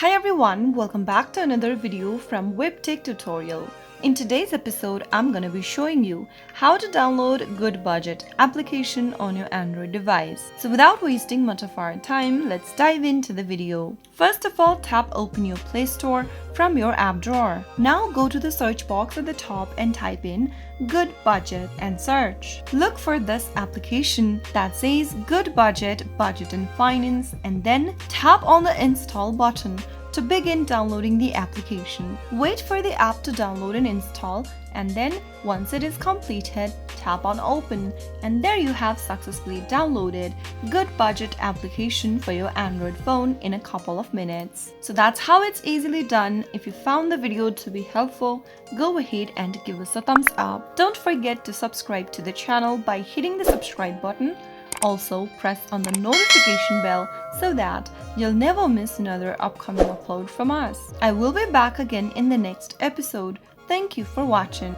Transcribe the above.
Hi everyone, welcome back to another video from Webtech Tutorial. In today's episode, I'm going to be showing you how to download GoodBudget application on your Android device. So without wasting much of our time, let's dive into the video. First of all, tap open your Play Store from your app drawer. Now go to the search box at the top and type in GoodBudget and search. Look for this application that says GoodBudget, Budget and Finance, and then tap on the install button to begin downloading the application. Wait for the app to download and install, and then once it is completed, tap on open, and there you have successfully downloaded GoodBudget application for your Android phone in a couple of minutes. So that's how it's easily done. If you found the video to be helpful, go ahead and give us a thumbs up. Don't forget to subscribe to the channel by hitting the subscribe button. Also, press on the notification bell so that you'll never miss another upcoming upload from us. I will be back again in the next episode. Thank you for watching.